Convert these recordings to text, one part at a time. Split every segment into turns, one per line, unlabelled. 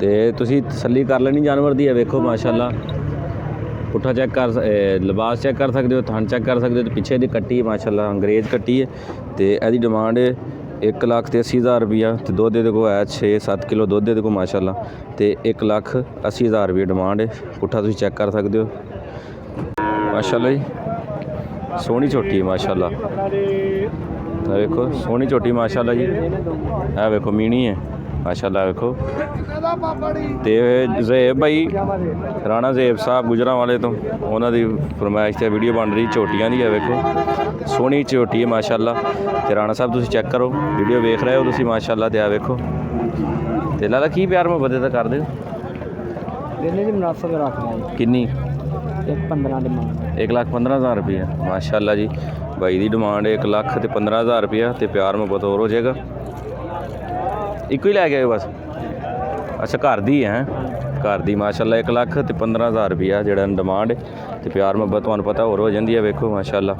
तो तुसी तसल्ली कर लेनी जानवर दी है। वेखो माशाअल्लाह पुट्ठा चेक कर लिबास चेक कर सकते हो, थन चेक कर सकते हो। तो पिछे दी कट्टी है माशाअल्लाह अंग्रेज़ कट्टी है। तो यदी डिमांड है 1,80,000 रुपया। तो दुध ये को है 6-7 किलो दुध ये को माशाअल्लाह। तो 1,80,000 रुपये डिमांड है। पुट्ठा तुसी चेक कर सकते हो माशाअल्लाह जी। सोहनी झोटी है माशाअल्लाह। वेखो सोहनी झोटी माशाअल्लाह जी। है वेखो मीनी है माशाअल्लाह। वेखो तो ज़ेब भाई राणा ज़ेब साहब गुजरांवाले तो उन्होंने फरमाइश से वीडियो बन रही झोटियां दी है। वेखो सोहनी झोटी है माशाअल्लाह। तो राणा साहब तुसी चेक करो वीडियो वेख रहे हो तुसी माशाअल्लाह। तो वेखो तो लाला की प्यार मुहब्बत तो कर दो किन्नी 1,15,000 रुपया माशाअल्लाह जी। भाई की डिमांड 1,15,000 रुपया। तो प्यार मुहब्बत और हो जाएगा। एक ही लैके आए बस। अच्छा घर दी है घर दी माशाअल्लाह 1,15,000 रुपया जोड़ा डिमांड है। तो प्यार मुहब्बत तुहानू पता और हो जाती है। वेखो माशाअल्लाह।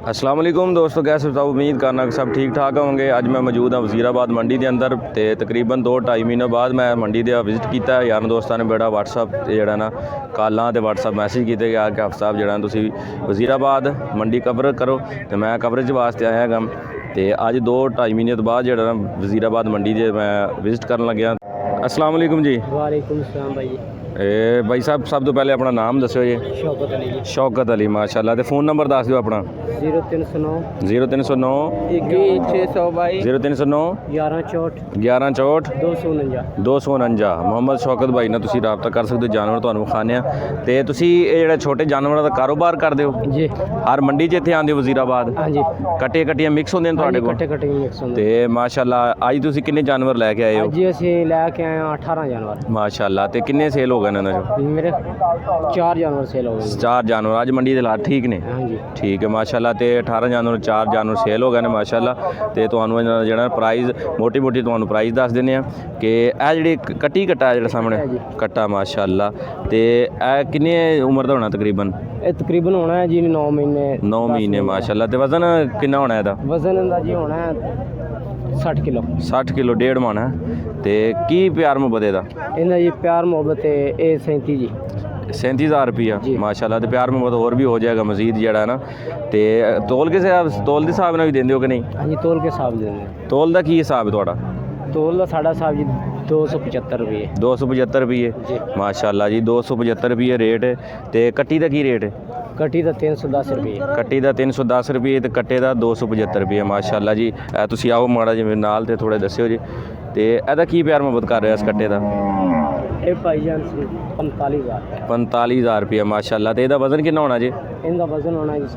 अस्सलाम वालेकुम दोस्तों, कैसे बताओ उम्मीद करना कि सब ठीक ठाक होंगे। अज मैं मौजूद हाँ वज़ीराबाद मंडी के अंदर। तो तकरीबन 2-2.5 महीनों बाद मैं मंडी का विजिट किया। यार दोस्तों ने बड़ा व्हाट्सअप जोड़ा ना कॉलों तो व्हाट्सअप मैसेज किए कि यार हफ़ साहब जोड़ा तुसी वज़ीराबाद मंडी कवर करो। तो मैं कवरेज वास्ते आया गम। तो अज 2-2.5 महीने तो बाद जोड़ा ना वज़ीराबाद मंडी के मैं विजिट कर लग्या। अस्सलाम वालेकुम जी।
वालेकुम सलाम भाई जी।
भाई साहब सब तो पहले अपना नाम दसो जी।
शौकत अली जी।
शौकत अली माशाअल्लाह। तो फ़ोन नंबर दस दो अपना।
0309
0309
622
0309
1164
1164
249
249। मोहम्मद शौकत भाई ने तुसी रब्ता कर सकते हो। जानवर तुहानू विखाने। तो तुसी ये छोटे जानवरों का कारोबार करते हो
जी।
हर मंडी च इत्थे आंदे हो वज़ीराबाद?
हाँ जी।
कट्टे कट्टियां मिक्स होंदे ने तुहाडे कोल?
कट्टे मिक्स होंदे।
ते माशाअल्लाह अज तुसी किन्ने जानवर लैके आए हो?
जी असीं लैके आए 18 जानवर
माशाअल्लाह। ते किन्ने सेल हो गए ने?
मेरे 4 जानवर सेल हो गए।
4 जानवर अज मंडी दे हालात ठीक ने?
हाँ जी
ठीक है माशाअल्लाह। तो 18 जानवर 4 जानवर सेल हो गए हैं माशाअल्लाह। तो तुहानू जो प्राइज़ मोटी मोटी तुहानू प्राइज़ दस देने कि यह जी कट्टी कट्टा जो सामने कट्टा माशाअल्लाह। तो यह किन्नी उम्र का होना तकरीबन?
ये तकरीबन होना है जी 9 महीने
9 महीने माशाअल्लाह। तो वज़न कितना होना है?
वज़न इहदा जी होना है 60 किलो
60 किलो 1.5 मन है। तो की प्यार मुहब्बत इहदा?
इहदा जी प्यार मुहब्बत है 37 जी
37,000 रुपया माशाअल्लाह। तो प्यार मुहब्बत और भी हो जाएगा मजीद जड़ा है ना। तो तोल के तोल के हिसाब नाल भी देंदे हो कि नहीं?
हाँ जी तोल के हिसाब देंगे।
तोल का की हिसाब है तुहाडा?
तोल का साढ़ा हिसाब जी 275 रुपये
275 रुपये माशाअल्लाह जी। 275 रुपये रेट है। तो कट्टी का की रेट है?
कट्टी का 310 रुपये
कट्टी का 310 रुपये। तो कट्टे का 275 रुपये माशाअल्लाह जी। तुसी आओ माड़ा जी मेरे नाल ते थोड़े दस्सिओ जी। तो यदा की प्यार मुहब्बत कर रहे हो इस कट्टे का?
ये भाईजान 45,000
45,000 रुपया माशाअल्लाह। तो यदा वज़न कितना होना जी?
इनका वज़न होना है जी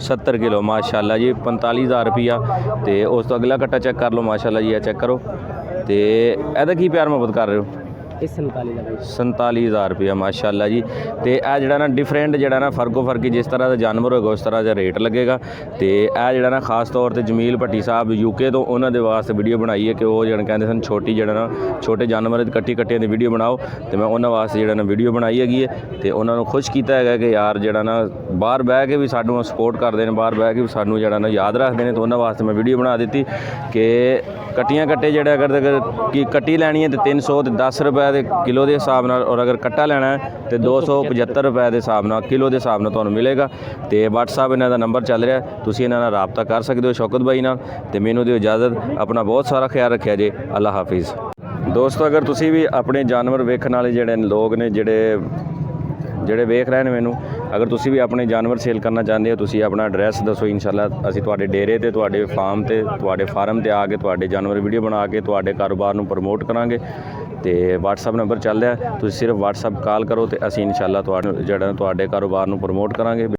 70 किलो माशाअल्लाह जी। 45,000 रुपया। तो उस तो अगला कट्टा चेक कर लो माशाअल्लाह जी। चेक करो। तो यदा की प्यार मुहब्बत कर रहे हो? 47,000 रुपया माशाअल्लाह जी। तो यह जोड़ा ना डिफरेंट जोड़ा ना फर्को फर्की जिस तरह का जानवर होगा उस तरह का रेट लगेगा। तो यह जोड़ा ना खास तौर पर जमील भट्टी साहब यूके तो उन्होंने वास्ते वीडियो बनाई है कि वो जो कहते सन छोटी जोड़ा ना छोटे जानवर कट्टी कट्टियां की वीडियो बनाओ। तो मैं उन्होंने वास्ते जोड़ा ना वीडियो बनाई हैगी है। तो उन्होंने खुश किया है कि यार जोड़ा ना बाहर बह के भी सानू सपोर्ट करते हैं, बाहर बह के भी सानू जोड़ा ना याद रखते हैं। तो उन्होंने वास्ते मैं वीडियो बना दी कि कट्टियां कट्टे जोड़े अगर कि कट्टी लैनी है तो 310 रुपये किलो के हिसाब नाल, और अगर कट्टा लेना है तो 275 रुपये के हिसाब नाल किलो के हिसाब नाल तुहानू मिलेगा। तो व्हाट्सएप इन्हां दा नंबर चल रहा है, तुसीं इन्हां नाल राबता कर सकते हो शौकत भाई नाल। तो मैनू दिओ इजाज़त, अपना बहुत सारा ख्याल रखिया जी। अल्लाह हाफिज़। दोस्तों अगर तुसीं भी अपने जानवर वेखण वाले जिहड़े लोग ने ਜਿਹੜੇ ਵੇਖ ਰਹੇ ਨੇ ਮੈਨੂੰ, अगर तुसी भी अपने जानवर सेल करना चाहते हो तुसी अपना एड्रैस दसो। इंशाअल्लाह असीं तुहाडे डेरे ते तुहाडे फार्म ते तुहाडे फार्म ते आके तुहाडे जानवर वीडियो बना के तुहाडे कारोबार नूं प्रमोट करांगे। तो व्हाट्सएप नंबर चल रहा है, तुसीं सिर्फ व्हाट्सएप कॉल करो तो असीं इंशाअल्लाह तुहाडे कारोबार नूं प्रमोट करांगे।